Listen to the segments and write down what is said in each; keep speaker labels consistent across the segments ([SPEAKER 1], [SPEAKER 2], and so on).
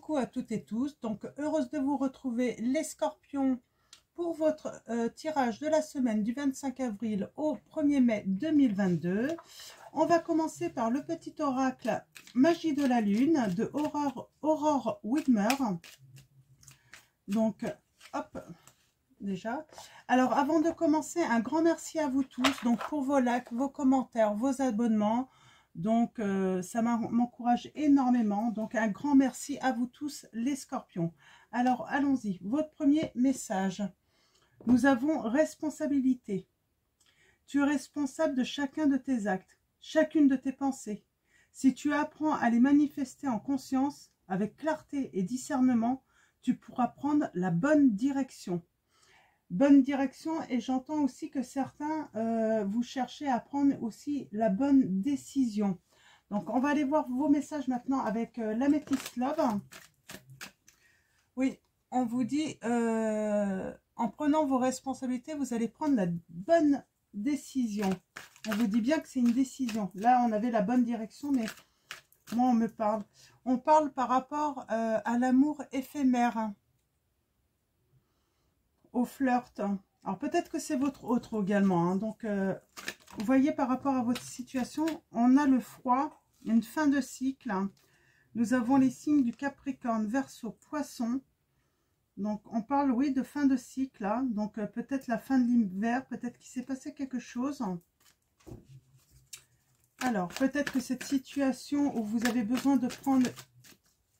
[SPEAKER 1] coucou à toutes et tous. Donc, heureuse de vous retrouver les scorpions pour votre tirage de la semaine du 25 avril au 1er mai 2022. On va commencer par le petit oracle Magie de la Lune de Aurore Widmer. Donc, hop, déjà. Alors, avant de commencer, un grand merci à vous tous donc pour vos likes, vos commentaires, vos abonnements. Donc, ça m'encourage énormément. Donc, un grand merci à vous tous, les scorpions. Alors, allons-y. Votre premier message. Nous avons responsabilité. Tu es responsable de chacun de tes actes, chacune de tes pensées. Si tu apprends à les manifester en conscience, avec clarté et discernement, tu pourras prendre la bonne direction. Bonne direction, et j'entends aussi que certains vous cherchez à prendre aussi la bonne décision. Donc on va aller voir vos messages maintenant avec l'Amethyst Love. Oui, on vous dit en prenant vos responsabilités, vous allez prendre la bonne décision. On vous dit bien que c'est une décision. Là on avait la bonne direction, mais moi on parle par rapport à l'amour éphémère, au flirt. Alors peut-être que c'est votre autre également, hein. Donc vous voyez, par rapport à votre situation, on a le froid, une fin de cycle. Nous avons les signes du Capricorne, Verseau, Poisson. Donc on parle, oui, de fin de cycle là. Donc peut-être la fin de l'hiver, peut-être qu'il s'est passé quelque chose. Alors peut-être que cette situation où vous avez besoin de prendre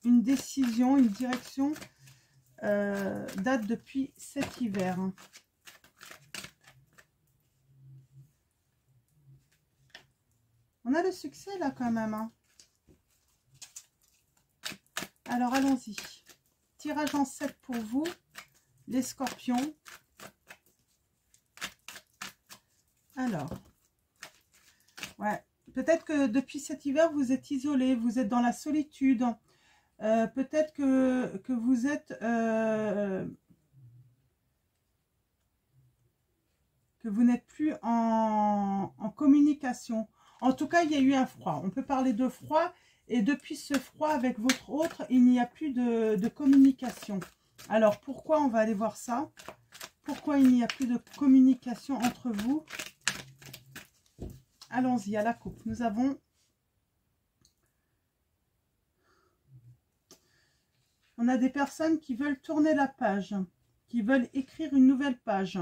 [SPEAKER 1] une décision, une direction, date depuis cet hiver. On a le succès là quand même, hein. Alors allons-y. Tirage en 7 pour vous, les scorpions. Alors, ouais, peut-être que depuis cet hiver, vous êtes isolé, vous êtes dans la solitude. Peut-être que vous êtes que vous n'êtes plus en communication. En tout cas, il y a eu un froid. On peut parler de froid. Et depuis ce froid avec votre autre, il n'y a plus de communication. Alors, pourquoi? On va aller voir ça. Pourquoi il n'y a plus de communication entre vous? Allons-y, à la coupe. Nous avons... On a des personnes qui veulent tourner la page, qui veulent écrire une nouvelle page.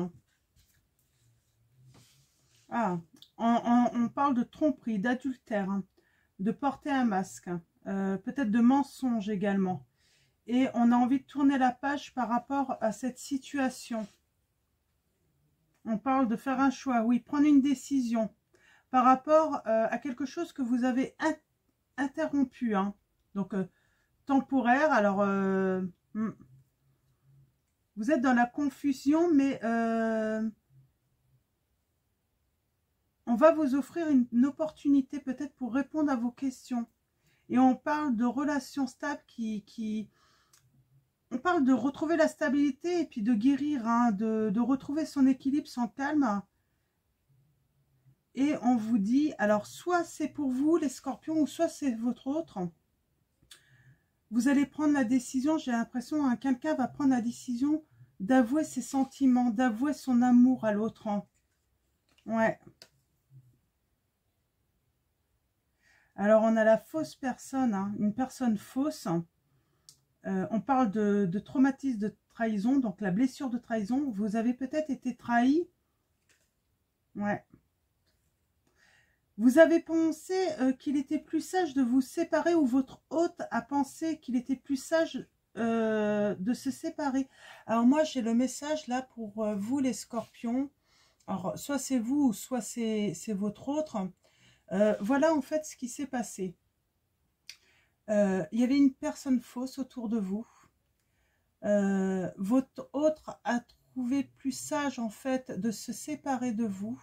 [SPEAKER 1] Ah, on parle de tromperie, d'adultère, hein, de porter un masque, peut-être de mensonge également. Et on a envie de tourner la page par rapport à cette situation. On parle de faire un choix, oui, prendre une décision par rapport à quelque chose que vous avez interrompu, hein. Donc, temporaire. Alors, vous êtes dans la confusion, mais on va vous offrir une opportunité peut-être pour répondre à vos questions. Et on parle de relations stables on parle de retrouver la stabilité et puis de guérir, hein, de retrouver son équilibre, son calme. Et on vous dit, alors soit c'est pour vous les scorpions, ou soit c'est votre autre. Vous allez prendre la décision, j'ai l'impression, hein, quelqu'un va prendre la décision d'avouer ses sentiments, d'avouer son amour à l'autre. Hein. Ouais. Alors, on a la fausse personne, hein, une personne fausse. On parle de traumatisme de trahison, donc la blessure de trahison. Vous avez peut-être été trahi. Ouais. Vous avez pensé qu'il était plus sage de vous séparer, ou votre hôte a pensé qu'il était plus sage de se séparer. Alors moi, j'ai le message là pour vous les scorpions. Alors, soit c'est vous, ou soit c'est votre autre. Voilà en fait ce qui s'est passé. Il y avait une personne fausse autour de vous. Votre autre a trouvé plus sage en fait de se séparer de vous.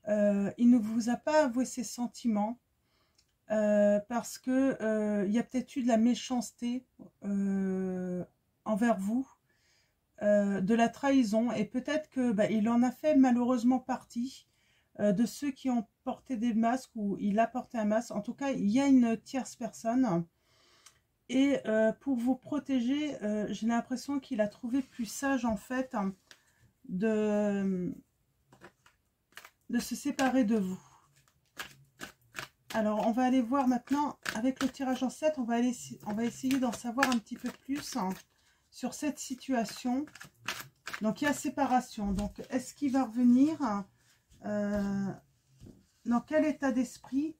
[SPEAKER 1] Il ne vous a pas avoué ses sentiments parce que il y a peut-être eu de la méchanceté envers vous, de la trahison, et peut-être que il en a fait malheureusement partie de ceux qui ont porté des masques, ou il a porté un masque. En tout cas, il y a une tierce personne. Et pour vous protéger, j'ai l'impression qu'il a trouvé plus sage en fait hein, de se séparer de vous. Alors, on va aller voir maintenant, avec le tirage en 7, on va essayer d'en savoir un petit peu plus hein, sur cette situation. Donc, il y a séparation. Donc, est-ce qu'il va revenir dans quel état d'esprit?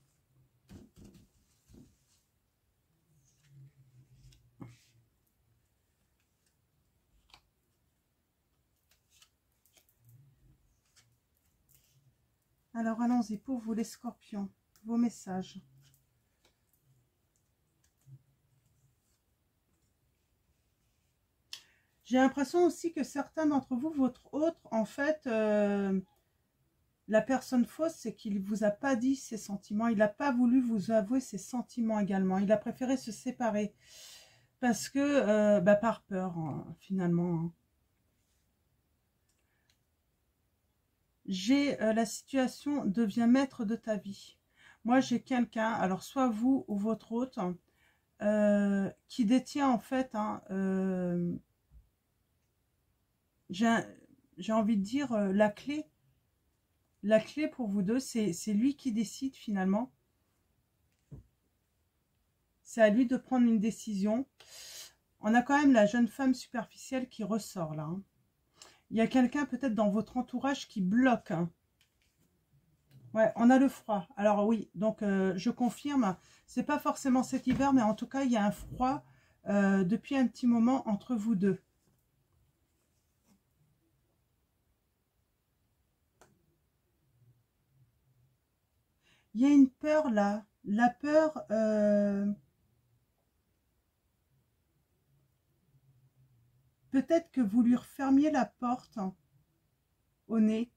[SPEAKER 1] Alors, allons-y pour vous, les scorpions, vos messages. J'ai l'impression aussi que certains d'entre vous, votre autre, en fait, la personne fausse, c'est qu'il ne vous a pas dit ses sentiments. Il n'a pas voulu vous avouer ses sentiments également. Il a préféré se séparer. Parce que, par peur, hein, finalement. Hein. J'ai la situation devient maître de ta vie. Moi, j'ai quelqu'un, alors soit vous ou votre hôte, qui détient en fait, hein, j'ai envie de dire, la clé. La clé pour vous deux, c'est lui qui décide finalement. C'est à lui de prendre une décision. On a quand même la jeune femme superficielle qui ressort là. Hein. Il y a quelqu'un peut-être dans votre entourage qui bloque. Hein. Ouais, on a le froid. Alors oui, donc je confirme, c'est pas forcément cet hiver, mais en tout cas, il y a un froid depuis un petit moment entre vous deux. Il y a une peur là. La peur... peut-être que vous lui refermiez la porte hein, au nez.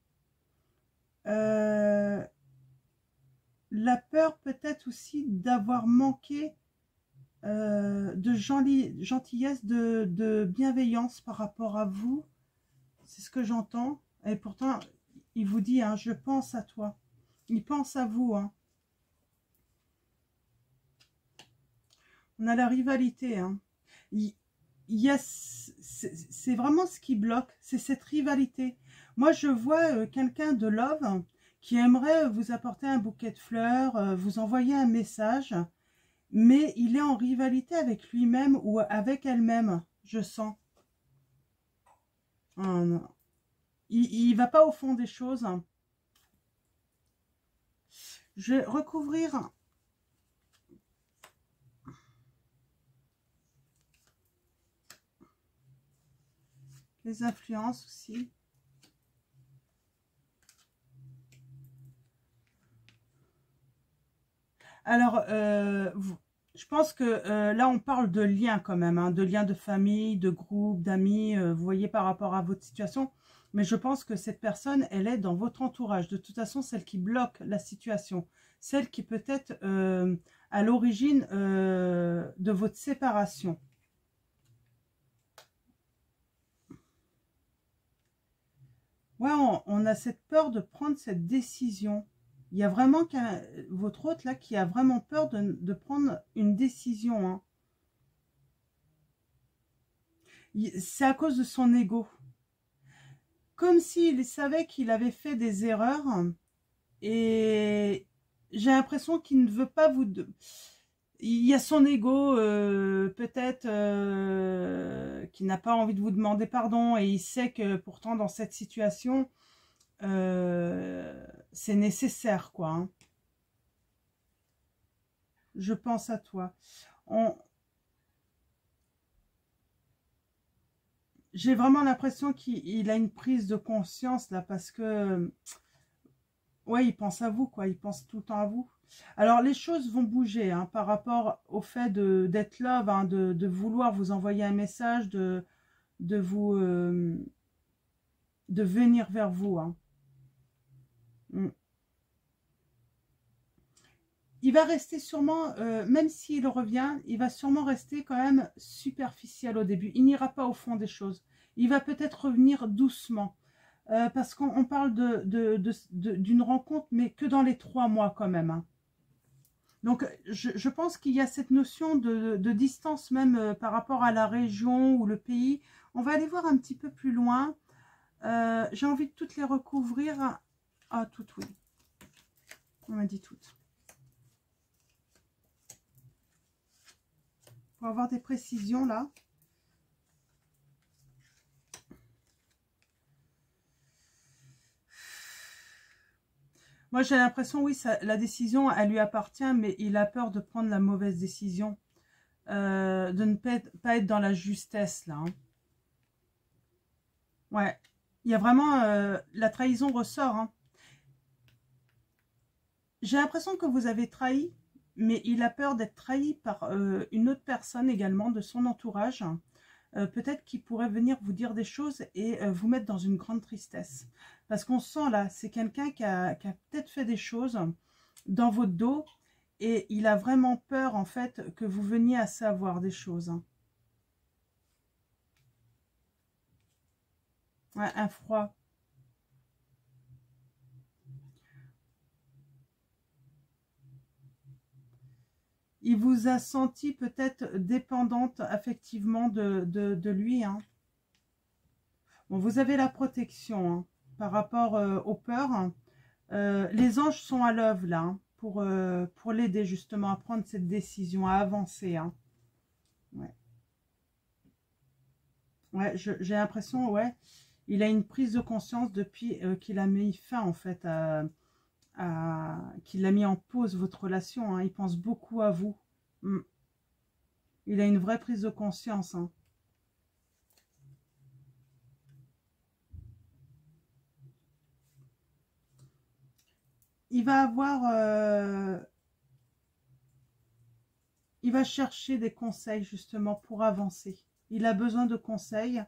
[SPEAKER 1] La peur peut-être aussi d'avoir manqué de gentillesse, de bienveillance par rapport à vous. C'est ce que j'entends. Et pourtant, il vous dit, hein, je pense à toi. Il pense à vous. Hein. On a la rivalité. Hein. C'est vraiment ce qui bloque, c'est cette rivalité. Moi, je vois quelqu'un de love qui aimerait vous apporter un bouquet de fleurs, vous envoyer un message, mais il est en rivalité avec lui-même ou avec elle-même, je sens. Oh, non. Il ne va pas au fond des choses. Je vais recouvrir les influences aussi. Alors, je pense que là, on parle de liens quand même, hein, de liens de famille, de groupe, d'amis, vous voyez, par rapport à votre situation. Mais je pense que cette personne, elle est dans votre entourage. De toute façon, celle qui bloque la situation. Celle qui peut être à l'origine de votre séparation. Ouais, on a cette peur de prendre cette décision. Il y a vraiment votre hôte là qui a vraiment peur de prendre une décision. Hein. C'est à cause de son ego. Comme s'il savait qu'il avait fait des erreurs. Et j'ai l'impression qu'il ne veut pas vous... Il y a son ego, peut-être, qui n'a pas envie de vous demander pardon. Et il sait que pourtant dans cette situation, c'est nécessaire, quoi. Hein. Je pense à toi. J'ai vraiment l'impression qu'il a une prise de conscience, là, parce que... Ouais, il pense à vous, quoi. Il pense tout le temps à vous. Alors, les choses vont bouger hein, par rapport au fait d'être love, hein, de vouloir vous envoyer un message, de vous... de venir vers vous. Hein. Mm. Il va rester sûrement, même s'il revient, il va sûrement rester quand même superficiel au début. Il n'ira pas au fond des choses. Il va peut-être revenir doucement. Parce qu'on parle d'une rencontre, mais que dans les 3 mois quand même. Hein. Donc, je pense qu'il y a cette notion de distance même par rapport à la région ou le pays. On va aller voir un petit peu plus loin. J'ai envie de toutes les recouvrir. Ah, toutes, oui. On m'a dit toutes. Pour avoir des précisions, là. Moi, j'ai l'impression, oui, la décision, elle lui appartient, mais il a peur de prendre la mauvaise décision. De ne pas être dans la justesse, là. Hein. Ouais. Il y a vraiment... la trahison ressort. Hein. J'ai l'impression que vous avez trahi, mais il a peur d'être trahi par une autre personne également de son entourage. Peut-être qu'il pourrait venir vous dire des choses et vous mettre dans une grande tristesse. Parce qu'on sent là, c'est quelqu'un qui a peut-être fait des choses dans votre dos et il a vraiment peur en fait que vous veniez à savoir des choses. Ouais, un froid. Il vous a senti peut-être dépendante affectivement de lui. Hein. Bon, vous avez la protection hein, par rapport aux peurs. Les anges sont à l'œuvre là hein, pour l'aider justement à prendre cette décision, à avancer. Hein. Ouais, ouais j'ai l'impression, ouais, il a une prise de conscience depuis qu'il a mis fin en fait qu'il a mis en pause votre relation. Hein. Il pense beaucoup à vous. Mm. Il a une vraie prise de conscience. Hein. Il va avoir... il va chercher des conseils justement pour avancer. Il a besoin de conseils.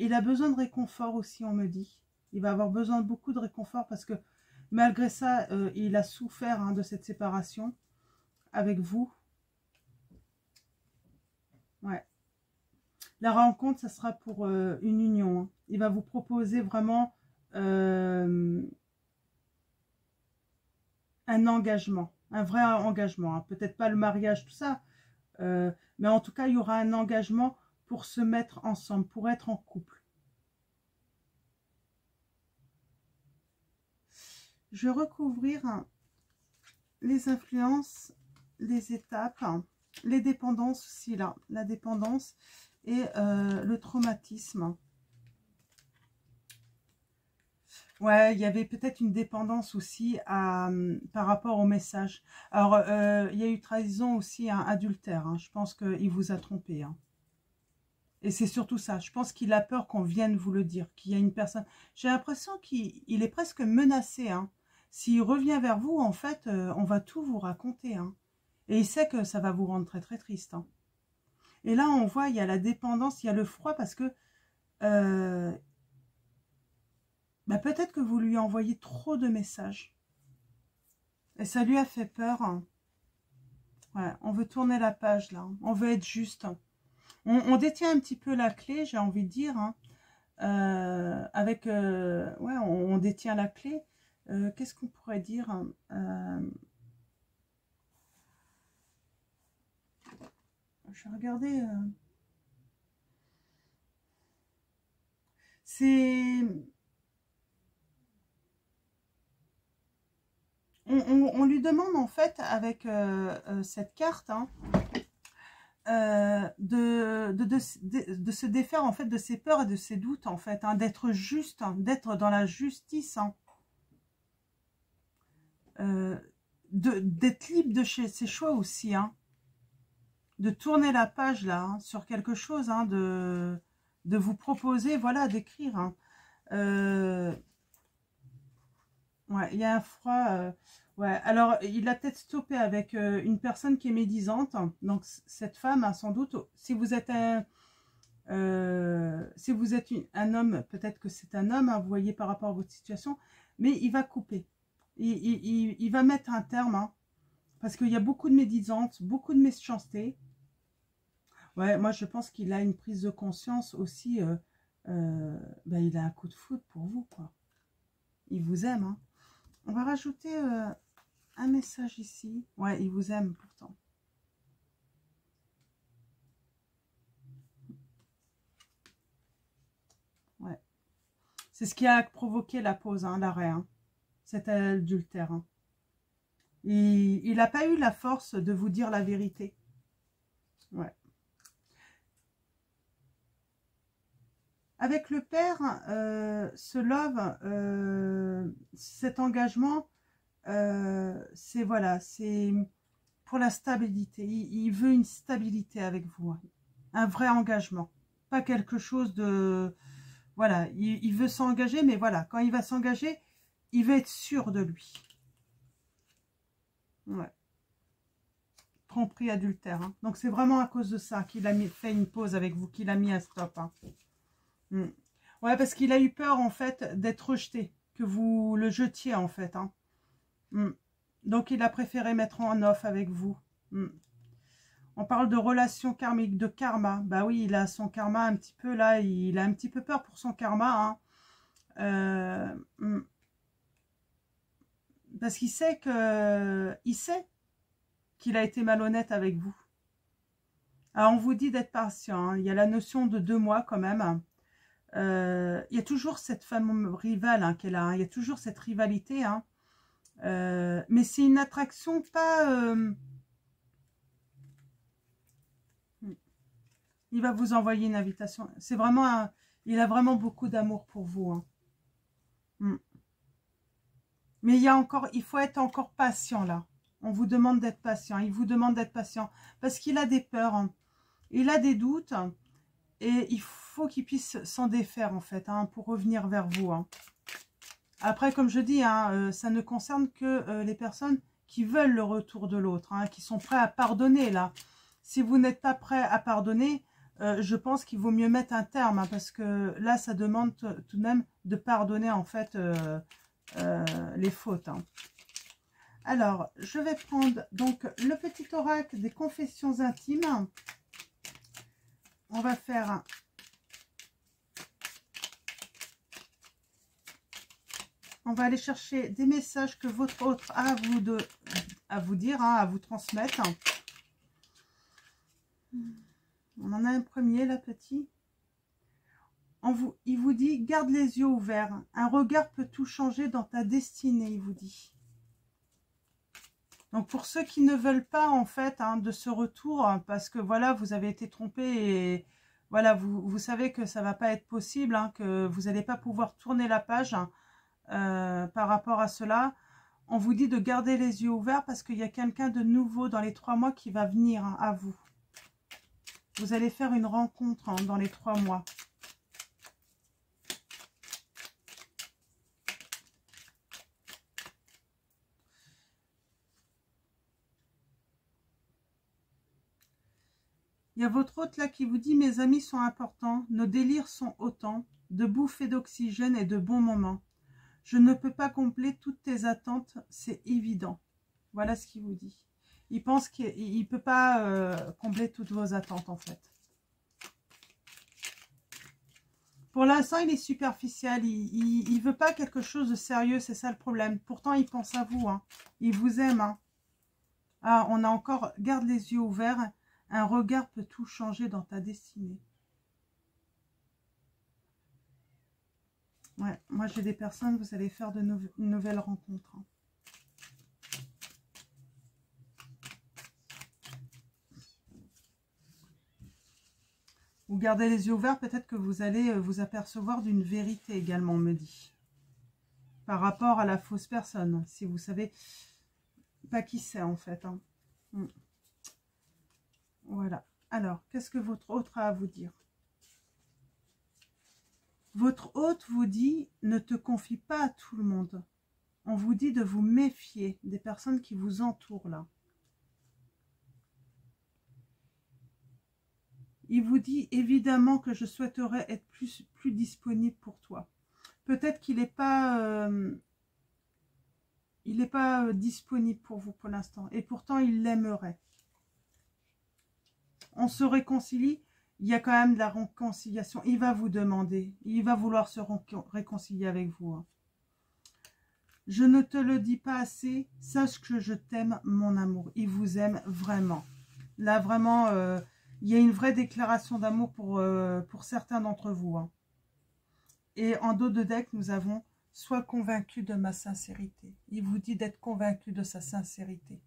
[SPEAKER 1] Il a besoin de réconfort aussi, on me dit. Il va avoir besoin de beaucoup de réconfort parce que malgré ça, il a souffert hein, de cette séparation avec vous. Ouais. La rencontre, ça sera pour une union. Hein. Il va vous proposer vraiment un engagement, un vrai engagement. Hein. Peut-être pas le mariage, tout ça, mais en tout cas, il y aura un engagement pour se mettre ensemble, pour être en couple. Je vais recouvrir hein, les influences, les étapes, hein, les dépendances aussi, là, la dépendance et le traumatisme. Ouais, il y avait peut-être une dépendance aussi par rapport au message. Alors, il y a eu trahison aussi, un adultère. Hein. Je pense qu'il vous a trompé. Hein. Et c'est surtout ça. Je pense qu'il a peur qu'on vienne vous le dire, qu'il y a une personne... J'ai l'impression qu'il est presque menacé. Hein. S'il revient vers vous, en fait, on va tout vous raconter. Hein. Et il sait que ça va vous rendre très très triste. Hein. Et là, on voit, il y a la dépendance, il y a le froid parce que... bah, peut-être que vous lui envoyez trop de messages. Et ça lui a fait peur. Hein. Ouais, on veut tourner la page là. On veut être juste. On détient un petit peu la clé, j'ai envie de dire. Hein. Ouais, on détient la clé. Qu'est-ce qu'on pourrait dire je vais regarder. C'est... On lui demande en fait avec cette carte hein, de se défaire en fait de ses peurs et de ses doutes en fait, hein, d'être juste, hein, d'être dans la justice, hein, d'être libre de ses choix aussi, hein, de tourner la page là hein, sur quelque chose, hein, de vous proposer, voilà, d'écrire. Hein. Ouais, il y a un froid. Ouais, alors il a peut-être stoppé avec une personne qui est médisante. Donc cette femme, hein, sans doute, si vous êtes un homme, peut-être que c'est un homme, hein, vous voyez par rapport à votre situation, mais il va couper. Il va mettre un terme, hein, parce qu'il y a beaucoup de médisance, beaucoup de méchanceté. Ouais, moi je pense qu'il a une prise de conscience aussi. Ben, il a un coup de foudre pour vous, quoi. Il vous aime, hein. On va rajouter un message ici. Ouais, il vous aime pourtant. Ouais. C'est ce qui a provoqué la pause, hein, l'arrêt. Hein. Cet adultère. Hein. Il n'a pas eu la force de vous dire la vérité. Ouais. Avec le père, ce love, cet engagement, c'est voilà, c'est pour la stabilité. Il veut une stabilité avec vous, hein. Un vrai engagement, pas quelque chose de voilà. Il veut s'engager, mais voilà, quand il va s'engager, il veut être sûr de lui. Ouais. Tromperie, adultère. Hein. Donc c'est vraiment à cause de ça qu'il a fait une pause avec vous, qu'il a mis un stop. Hein. Ouais, parce qu'il a eu peur en fait d'être rejeté, que vous le jetiez en fait. Hein. Donc il a préféré mettre en off avec vous. On parle de relation karmique, de karma. Bah oui, il a son karma un petit peu là, il a un petit peu peur pour son karma. Hein. Parce qu'il sait qu'il a été malhonnête avec vous. Alors on vous dit d'être patient. Hein. Il y a la notion de 2 mois quand même. Il y a toujours cette femme rivale hein, qui est là. Hein. Il y a toujours cette rivalité. Hein. Mais c'est une attraction pas... Il va vous envoyer une invitation. C'est vraiment il a vraiment beaucoup d'amour pour vous. Hein. Mais il faut être encore patient là. On vous demande d'être patient. Il vous demande d'être patient. Parce qu'il a des peurs. Hein. Il a des doutes. Hein. Et il faut qu'il puisse s'en défaire en fait. Hein, pour revenir vers vous. Hein. Après, comme je dis, hein, ça ne concerne que les personnes qui veulent le retour de l'autre. Hein, qui sont prêts à pardonner là. Si vous n'êtes pas prêt à pardonner... je pense qu'il vaut mieux mettre un terme. Hein, parce que là, ça demande tout de même de pardonner en fait... les fautes. Hein. Alors, je vais prendre donc le petit oracle des confessions intimes. On va faire on va aller chercher des messages que votre autre a à vous dire, hein, à vous transmettre. On en a un premier là, petit. Il vous dit, garde les yeux ouverts. Un regard peut tout changer dans ta destinée, il vous dit. Donc, pour ceux qui ne veulent pas, en fait, hein, de ce retour, parce que, voilà, vous avez été trompé et, voilà, vous savez que ça ne va pas être possible, hein, que vous n'allez pas pouvoir tourner la page par rapport à cela. On vous dit de garder les yeux ouverts parce qu'il y a quelqu'un de nouveau dans les 3 mois qui va venir hein, à vous. Vous allez faire une rencontre hein, dans les 3 mois. Il y a votre hôte là qui vous dit « Mes amis sont importants, nos délires sont autant, de bouffées d'oxygène et de bons moments. Je ne peux pas combler toutes tes attentes, c'est évident. » Voilà ce qu'il vous dit. Il pense qu'il ne peut pas combler toutes vos attentes en fait. Pour l'instant, il est superficiel. Il ne veut pas quelque chose de sérieux, c'est ça le problème. Pourtant, il pense à vous. Hein. Il vous aime. Hein. Ah, on a encore, garde les yeux ouverts. Un regard peut tout changer dans ta destinée. Ouais, moi j'ai des personnes, vous allez faire une nouvelle rencontre. Hein. Vous gardez les yeux ouverts, peut-être que vous allez vous apercevoir d'une vérité également, on me dit. Par rapport à la fausse personne, si vous savez pas qui c'est en fait. Hein. Voilà. Alors, qu'est-ce que votre hôte a à vous dire? Votre hôte vous dit, ne te confie pas à tout le monde. On vous dit de vous méfier des personnes qui vous entourent là. Il vous dit, évidemment que je souhaiterais être plus disponible pour toi. Peut-être qu'il n'est pas... il n'est pas disponible pour vous pour l'instant. Et pourtant, il l'aimerait. On se réconcilie. Il y a quand même de la réconciliation. Il va vous demander. Il va vouloir se réconcilier avec vous. Hein. Je ne te le dis pas assez, sache que je t'aime, mon amour. Il vous aime vraiment. Là, vraiment, il y a une vraie déclaration d'amour pour certains d'entre vous. Hein. Et en dos de deck, nous avons « Sois convaincu de ma sincérité ». Il vous dit d'être convaincu de sa sincérité.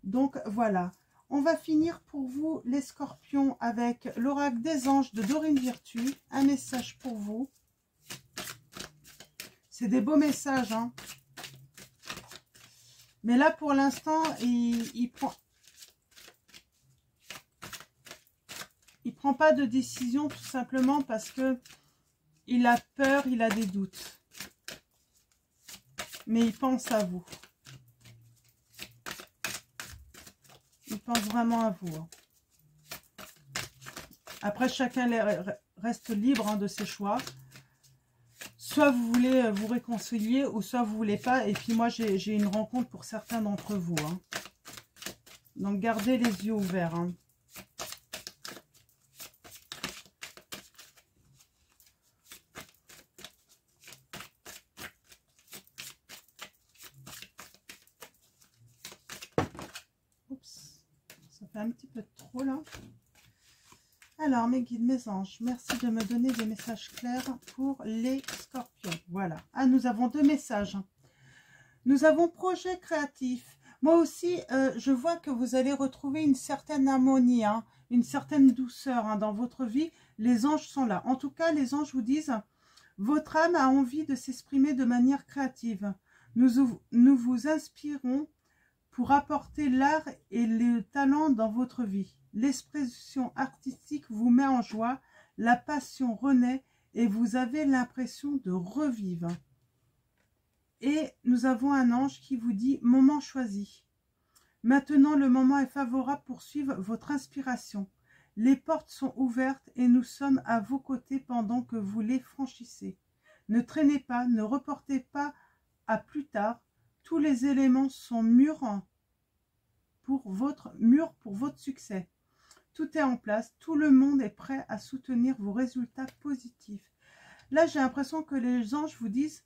[SPEAKER 1] Donc, voilà. On va finir pour vous, les scorpions, avec l'oracle des anges de Dorine Virtue. Un message pour vous. C'est des beaux messages. Hein. Mais là, pour l'instant, il prend pas de décision tout simplement parce que il a peur, il a des doutes. Mais il pense à vous. Il pense vraiment à vous. Hein. Après, chacun reste libre hein, de ses choix. Soit vous voulez vous réconcilier ou soit vous voulez pas. Et puis moi, j'ai une rencontre pour certains d'entre vous. Hein. Donc, gardez les yeux ouverts. Hein. Un petit peu trop là. Alors mes guides, mes anges, merci de me donner des messages clairs pour les scorpions. Voilà. Ah, nous avons deux messages. Nous avons projet créatif. Moi aussi, je vois que vous allez retrouver une certaine harmonie, hein, une certaine douceur hein, dans votre vie. Les anges sont là. En tout cas, les anges vous disent, votre âme a envie de s'exprimer de manière créative. Nous vous inspirons pour apporter l'art et le talent dans votre vie. L'expression artistique vous met en joie, la passion renaît et vous avez l'impression de revivre. Et nous avons un ange qui vous dit « Moment choisi ». Maintenant, le moment est favorable pour suivre votre inspiration. Les portes sont ouvertes et nous sommes à vos côtés pendant que vous les franchissez. Ne traînez pas, ne reportez pas à plus tard. Tous les éléments sont mûrs pour votre succès. Tout est en place, tout le monde est prêt à soutenir vos résultats positifs. Là, j'ai l'impression que les anges vous disent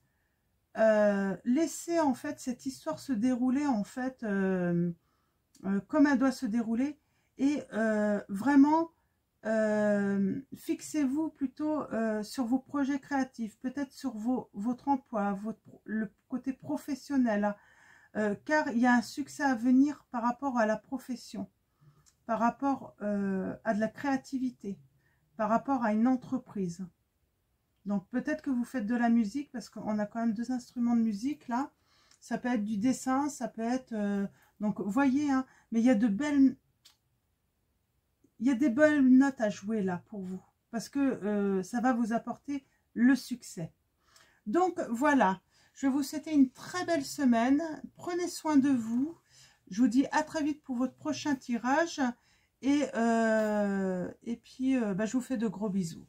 [SPEAKER 1] laissez en fait cette histoire se dérouler en fait comme elle doit se dérouler et vraiment fixez-vous plutôt sur vos projets créatifs, peut-être sur votre emploi, le côté professionnel, car il y a un succès à venir par rapport à la profession, par rapport à de la créativité, par rapport à une entreprise. Donc peut-être que vous faites de la musique, parce qu'on a quand même deux instruments de musique là. Ça peut être du dessin, ça peut être... donc vous voyez, hein, mais il y a des belles notes à jouer là pour vous. Parce que ça va vous apporter le succès. Donc voilà, je vais vous souhaiter une très belle semaine. Prenez soin de vous. Je vous dis à très vite pour votre prochain tirage. Et puis je vous fais de gros bisous.